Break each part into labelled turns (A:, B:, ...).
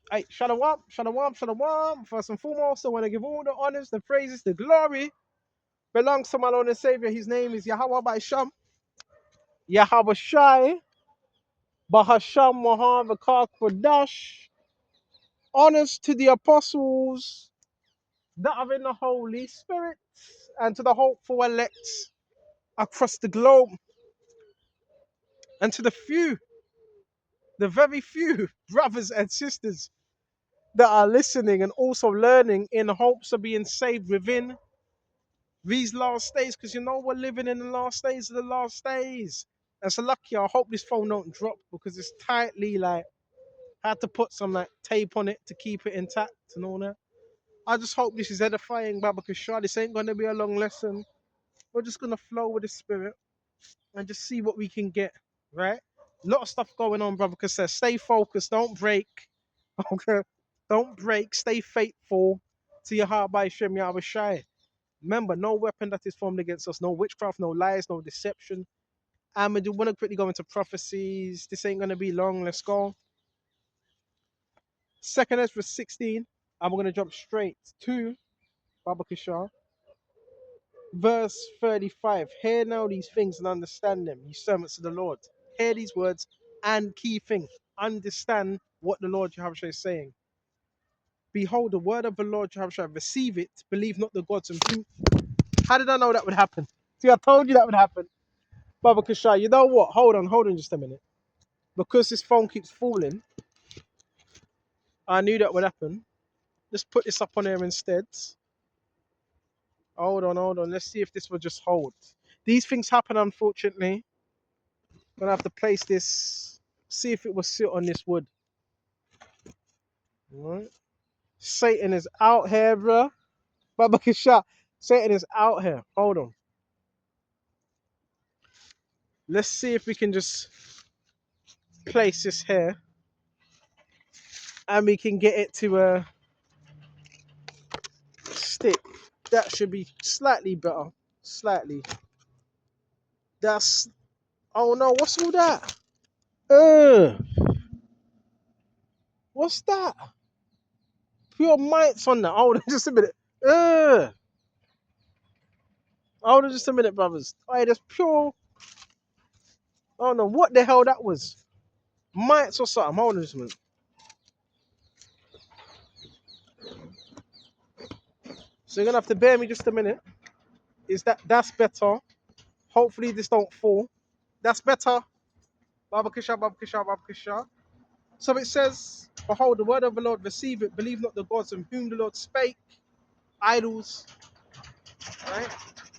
A: Hey, shalom, shalom, shalom. First and foremost, I want to give all the honors, the praises, the glory belongs to my Lord and Savior. His name is Yahweh by Sham, Yahweh Shai, Bahasham Mohammed Kodash. Honors to the apostles that are in the Holy Spirit and to the hopeful elect across the globe and to the few, the very few brothers and sisters that are listening and also learning in hopes of being saved within these last days, because you know we're living in the last days of the last days. And so lucky, I hope this phone don't drop because it's tightly like I had to put some like tape on it to keep it intact and all that. I just hope this is edifying, Baba Kishar. This ain't gonna be a long lesson. We're just gonna flow with the spirit and just see what we can get, right? A lot of stuff going on, Brother Kishar. Stay focused, don't break. Okay. Don't break, stay faithful to your heart by Shem Yahweh Shai. Remember, no weapon that is formed against us, no witchcraft, no lies, no deception. I do want to quickly go into prophecies. This ain't going to be long. Let's go. Second Ezra 16. I'm going to jump straight to Baba Kishar. Verse 35. Hear now these things and understand them, you servants of the Lord. Hear these words and key thing. Understand what the Lord Jehovah is saying. Behold, the word of the Lord Jehovah, receive it. Believe not the gods and who. How did I know that would happen? See, I told you that would happen. Baba Kishar, you know what? Hold on just a minute. Because this phone keeps falling, I knew that would happen. Let's put this up on there instead. Hold on. Let's see if this will just hold. These things happen, unfortunately. I'm gonna have to place this, see if it will sit on this wood. All right. Satan is out here, bro. Baba Kishar, Satan is out here. Hold on. Let's see if we can just place this here and we can get it to stick. That should be slightly better. Slightly. That's, oh no, what's all that? What's that? Pure mites on that. Hold on just a minute. Hold on just a minute, brothers. Hey, there's pure. I don't know what the hell that was. Mites or something. Hold on just a minute. So you're gonna have to bear me just a minute. That's better? Hopefully this don't fall. That's better. Baba Kisha, Baba Kisha, Baba Kisha. So it says, behold, the word of the Lord, receive it, believe not the gods in whom the Lord spake, idols, right?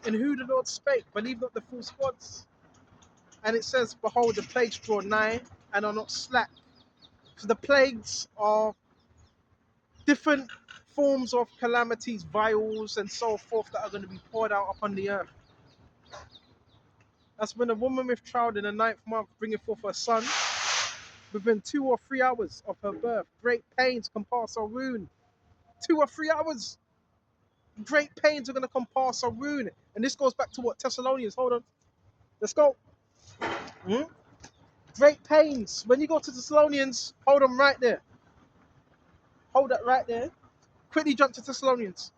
A: In who the Lord spake, believe not the false gods. And it says, behold, the plagues draw nigh and are not slack. So the plagues are different forms of calamities, vials, and so forth that are going to be poured out upon the earth. That's when a woman with child in the ninth month bringeth forth her son. Within 2 or 3 hours of her birth, great pains can pass her wound. 2 or 3 hours, great pains are going to come past her wound. And this goes back to what Thessalonians, hold on, let's go. Hmm? Great pains. When you go to Thessalonians, hold them right there. Hold that right there. Quickly jump to Thessalonians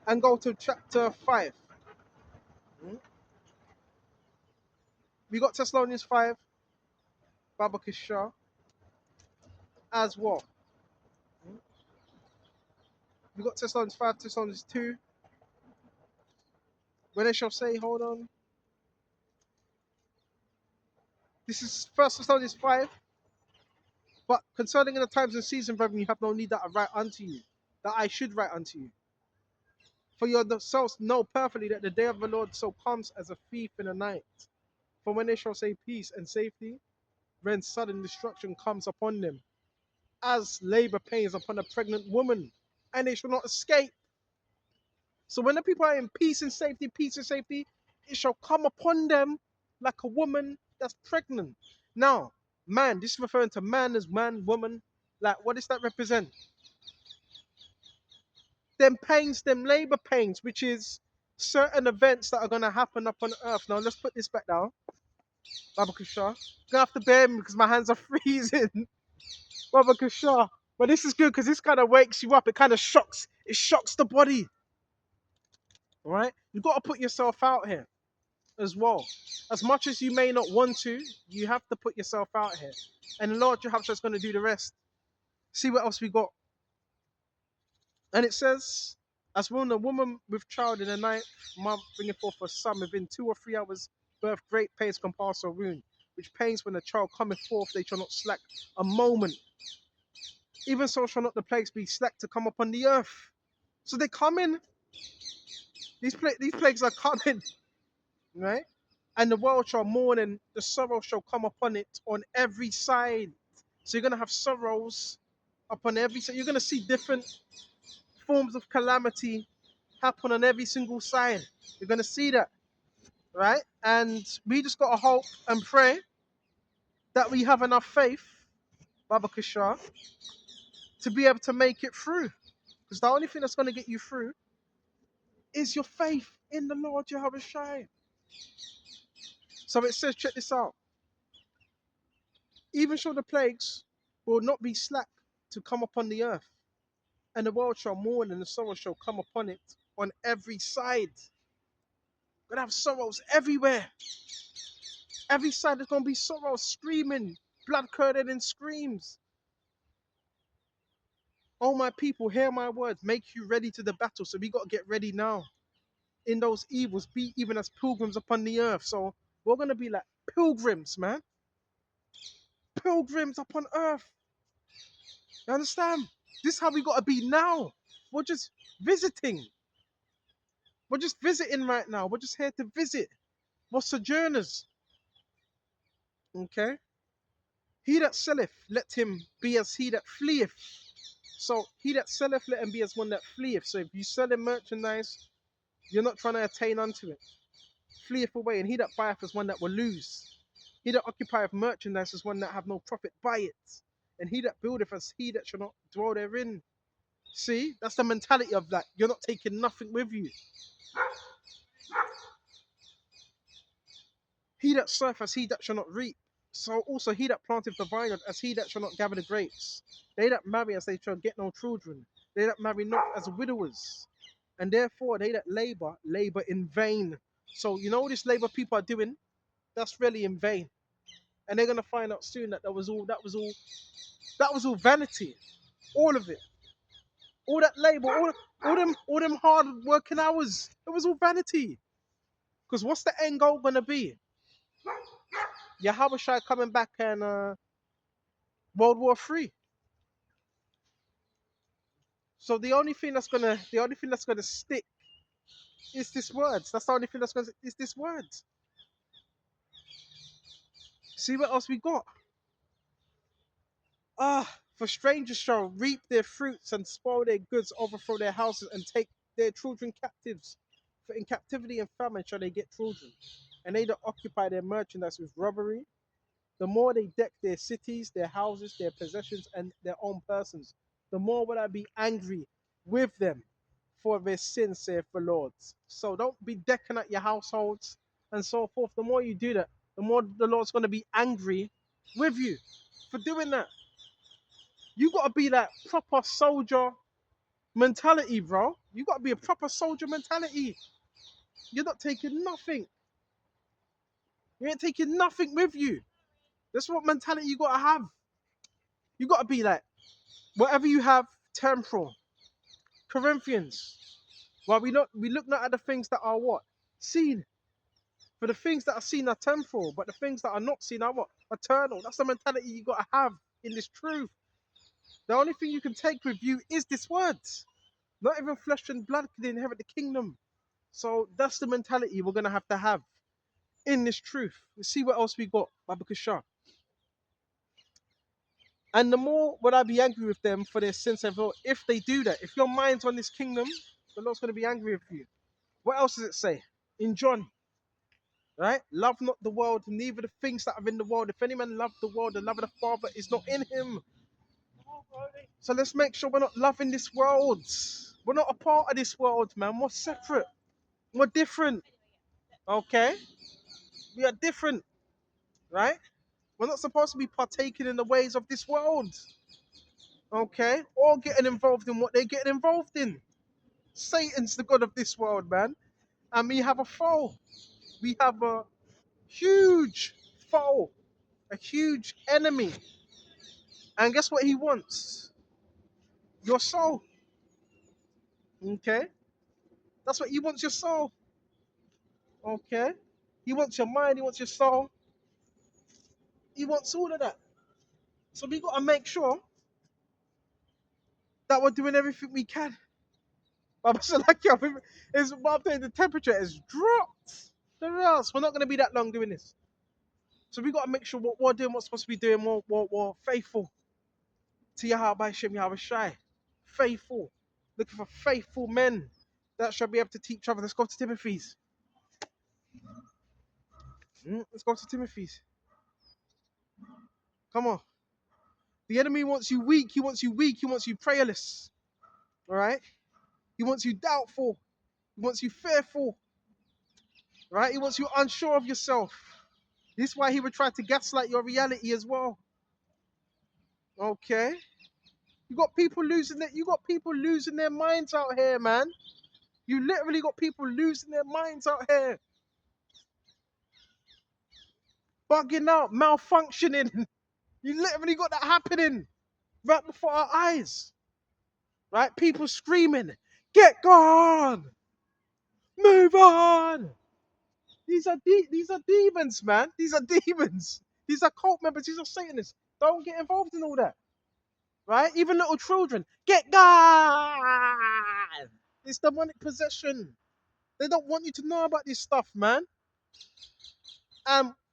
A: and go to chapter 5. Hmm? We got Thessalonians 5, Baba Kishar, as well. Hmm? We got Thessalonians 5, Thessalonians 2. When they shall say, hold on. This is First Thessalonians 5. But concerning the times and season, brethren, you have no need that I write unto you, that I should write unto you. For yourselves know perfectly that the day of the Lord so comes as a thief in the night. For when they shall say peace and safety, then sudden destruction comes upon them, as labor pains upon a pregnant woman, and they shall not escape. So when the people are in peace and safety, it shall come upon them like a woman that's pregnant. Now, man, this is referring to man as man, woman. Like, what does that represent? Them pains, them labor pains, which is certain events that are going to happen upon earth. Now, let's put this back down. Baba Kushar. You're going to have to bear me because my hands are freezing. Baba Kishar. But this is good because this kind of wakes you up. It kind of shocks. It shocks the body. All right. You got to put yourself out here as well. As much as you may not want to, you have to put yourself out here. And the Lord Jehovah is going to do the rest. See what else we got. And it says, as when a woman with child in the ninth month bringing forth a son within 2 or 3 hours birth, great pains compass or wound, which pains when the child cometh forth, they shall not slack a moment. Even so shall not the plagues be slack to come upon the earth. So they come in. These plagues are coming, right? And the world shall mourn, and the sorrow shall come upon it on every side. So you're gonna have sorrows upon every side. You're gonna see different forms of calamity happen on every single side. You're gonna see that, right? And we just gotta hope and pray that we have enough faith, Baba Kishar, to be able to make it through. Because the only thing that's gonna get you through is your faith in the Lord Jehovah Shai. So it says, check this out. Even so the plagues will not be slack to come upon the earth, and the world shall mourn, and the sorrow shall come upon it on every side. We're gonna have sorrows everywhere. Every side there's gonna be sorrow, screaming, blood curdling screams. Oh my people, hear my words, make you ready to the battle. So we gotta get ready now. In those evils, be even as pilgrims upon the earth. So we're gonna be like pilgrims, man. Pilgrims upon earth. You understand? This is how we gotta be now. We're just visiting. We're just visiting right now. We're just here to visit. We're sojourners. Okay? He that selleth, let him be as he that fleeth. So he that selleth, let him be as one that fleeth. So if you sell him merchandise, you're not trying to attain unto it. Fleeth away, and he that buyeth is one that will lose. He that occupieth merchandise is one that have no profit by it. And he that buildeth as he that shall not dwell therein. See, that's the mentality of that. You're not taking nothing with you. He that soweth as he that shall not reap. So also he that planteth the vineyard as he that shall not gather the grapes. They that marry as they shall get no children. They that marry not as widowers. And therefore they that labor, labor in vain. So you know what this labor people are doing? That's really in vain. And they're gonna find out soon that that was all vanity. All of it. All that labor, all them hard working hours. It was all vanity. Because what's the end goal gonna be? Yahushua coming back and World War III. So the only thing that's gonna stick is this words. That's the only thing that's gonna is this words. See what else we got? For strangers shall reap their fruits and spoil their goods, overthrow their houses, and take their children captives. For in captivity and famine shall they get children, and they that occupy their merchandise with robbery. The more they deck their cities, their houses, their possessions, and their own persons, the more will I be angry with them for their sins, saith the Lord. So don't be decking at your households and so forth. The more you do that, the more the Lord's going to be angry with you for doing that. You got to be that proper soldier mentality, bro. You got to be a proper soldier mentality. You're not taking nothing. You ain't taking nothing with you. That's what mentality you got to have. You got to be like, whatever you have, temporal. Corinthians. Well, we look not at the things that are what? Seen. For the things that are seen are temporal, but the things that are not seen are what? Eternal. That's the mentality you got to have in this truth. The only thing you can take with you is this word. Not even flesh and blood can inherit the kingdom. So that's the mentality we're going to have in this truth. Let's see what else we got, Baba Kishar. And the more would I be angry with them for their sins and vote if they do that. If your mind's on this kingdom, the Lord's going to be angry with you. What else does it say? In John, right? Love not the world, neither the things that are in the world. If any man love the world, the love of the Father is not in him. So let's make sure we're not loving this world. We're not a part of this world, man. We're separate. We're different. Okay? We are different, right? We're not supposed to be partaking in the ways of this world. Okay? Or getting involved in what they're getting involved in. Satan's the god of this world, man. And we have a foe. We have a huge foe, a huge enemy. And guess what he wants? Your soul. Okay? That's what he wants, your soul. Okay? He wants your mind, he wants your soul. He wants all of that. So we got to make sure that we're doing everything we can. But so like, yo, the temperature has dropped. There else. We're not going to be that long doing this. So we got to make sure what we're doing, what's supposed to be doing, we're faithful to Yahweh Shem Yahweh Shai. Faithful. Looking for faithful men that shall be able to teach others. Let's go to Timothy's. Let's go to Timothy's. Come on. The enemy wants you weak. He wants you weak. He wants you prayerless. All right? He wants you doubtful. He wants you fearful. Right? He wants you unsure of yourself. This is why he would try to gaslight your reality as well. Okay? You got people losing their minds out here, man. You literally got people losing their minds out here. Bugging out, malfunctioning. You literally got that happening right before our eyes. Right? People screaming, get gone! Move on! These are demons, man. These are demons. These are cult members. These are Satanists. Don't get involved in all that. Right? Even little children, get gone! It's demonic possession. They don't want you to know about this stuff, man.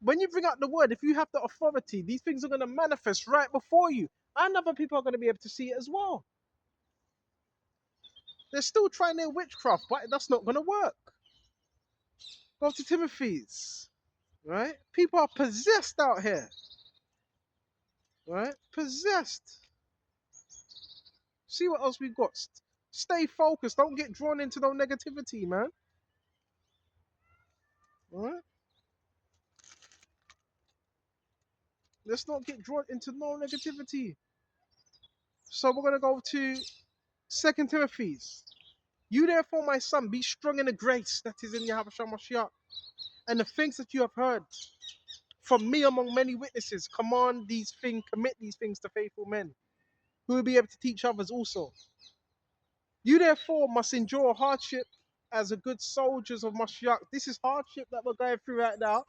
A: When you bring out the word, if you have the authority, these things are going to manifest right before you. And other people are going to be able to see it as well. They're still trying their witchcraft, but that's not going to work. Go to Timothy's. Right? People are possessed out here. Right? Possessed. See what else we've got. Stay focused. Don't get drawn into no negativity, man. Alright? Let's not get drawn into no negativity. So we're going to go to 2 Timothy's. You therefore, my son, be strong in the grace that is in Yahweh Mashiach, and the things that you have heard from me among many witnesses, commit these things to faithful men, who will be able to teach others also. You therefore must endure hardship as a good soldiers of Mashiach. This is hardship that we're going through right now,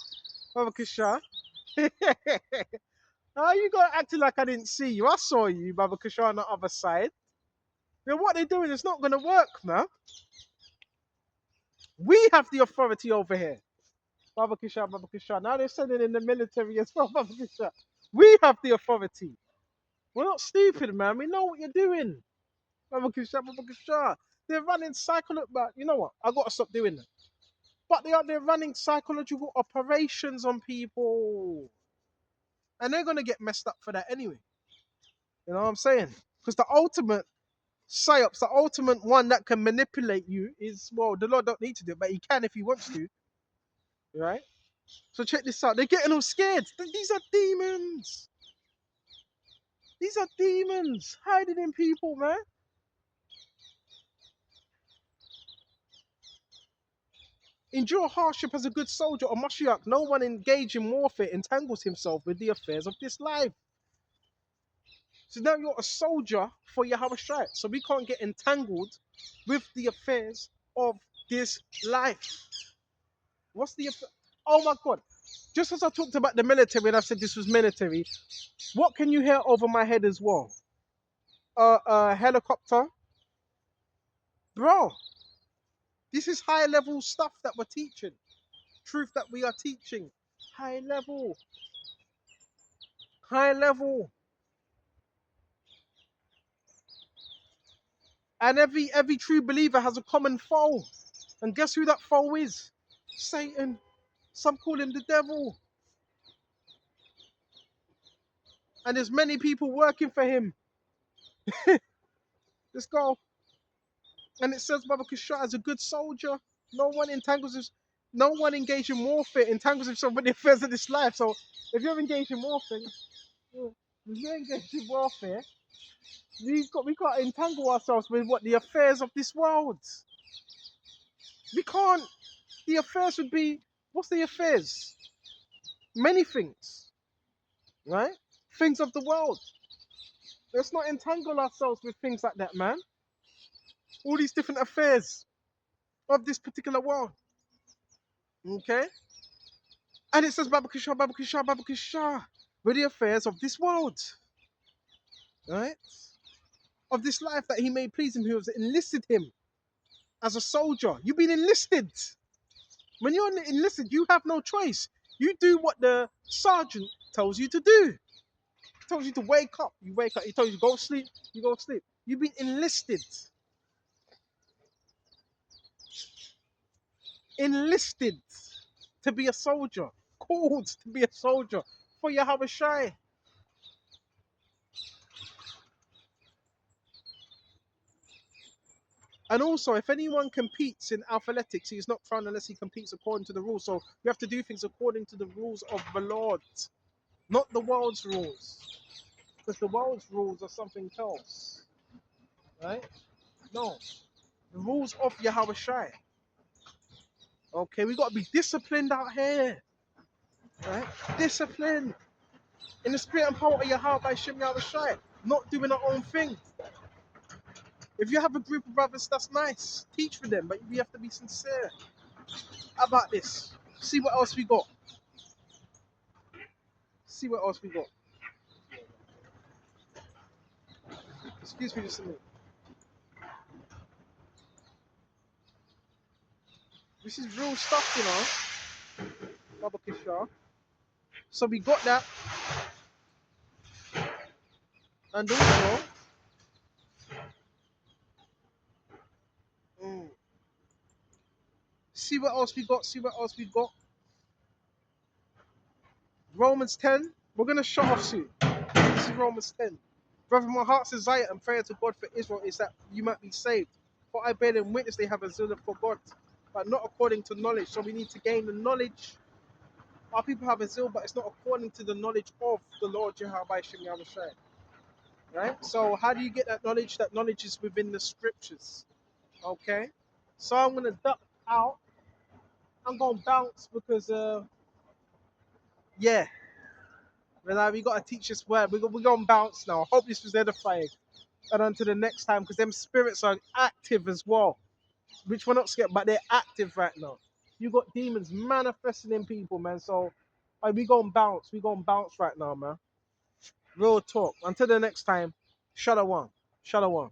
A: Baba Kishar. How you got acting like I didn't see you? I saw you, Baba Kishar, on the other side. Then what they're doing is not going to work, man. We have the authority over here. Baba Kishar, Baba Kishar. Now they're sending in the military as well, Baba Kishar. We have the authority. We're not stupid, man. We know what you're doing. Baba Kishar, Baba Kishar. They're running you know what? I got to stop doing that. But they're running psychological operations on people. And they're going to get messed up for that anyway. You know what I'm saying? Because the ultimate psyops, the ultimate one that can manipulate you is, well, the Lord don't need to do it, but he can if he wants to. Right? So check this out. They're getting all scared. These are demons. These are demons hiding in people, man. Endure hardship as a good soldier of Mashiach. No one engaged in warfare entangles himself with the affairs of this life. So now you're a soldier for Yahweh Shai. So we can't get entangled with the affairs of this life. What's the affair? Oh my God. Just as I talked about the military and I said this was military, what can you hear over my head as well? Helicopter. Bro, this is high level stuff that we're teaching. Truth that we are teaching. High level. High level. And every true believer has a common foe. And guess who that foe is? Satan. Some call him the devil. And there's many people working for him. Let's go. And it says, Baba Kishar, as a good soldier, no one engaged in warfare entangles himself with the affairs of this life. So if you're engaged in warfare, We can't entangle ourselves with what the affairs of this world. We can't. The affairs would be, what's the affairs? Many things, right? Things of the world. Let's not entangle ourselves with things like that, man. All these different affairs of this particular world. Okay? And it says Babakisha, Babakisha, Babakisha, with the affairs of this world. Right? Of this life that he may please him, who has enlisted him as a soldier. You've been enlisted. When you're enlisted, you have no choice. You do what the sergeant tells you to do. He tells you to wake up. You wake up. He tells you to go sleep. You go sleep. You've been enlisted. Enlisted to be a soldier. Called to be a soldier for Yahweh Shai. And also, if anyone competes in athletics, he is not crowned unless he competes according to the rules. So you have to do things according to the rules of the Lord, not the world's rules. Because the world's rules are something else. Right? No. The rules of Yahweh Shai. Okay, we got to be disciplined out here. Right? Disciplined. In the spirit and power of Yahweh Shem Yahweh Shai. Not doing our own thing. If you have a group of brothers, that's nice. Teach for them, but we have to be sincere about this. See what else we got. See what else we got. Excuse me just a minute. This is real stuff, you know. Baba Kishar. So we got that. And also, see what else we got. See what else we got. Romans 10. We're going to shut off soon. This is Romans 10. Brother, my heart's desire and prayer to God for Israel is that you might be saved. For I bear them witness they have a zeal for God, but not according to knowledge. So we need to gain the knowledge. Our people have a zeal, but it's not according to the knowledge of the Lord Jehovah Shem Yahweh Shai. Right? So how do you get that knowledge? That knowledge is within the scriptures. Okay? So I'm going to duck out. I'm going to bounce because, yeah. We got to teach this word. We're going to bounce now. I hope this was edifying. And on to the next time, because them spirits are active as well. Which we're not scared, but they're active right now. You got demons manifesting in people, man. So we gonna bounce. We gonna bounce right now, man. Real talk. Until the next time, Shalom. Shalom.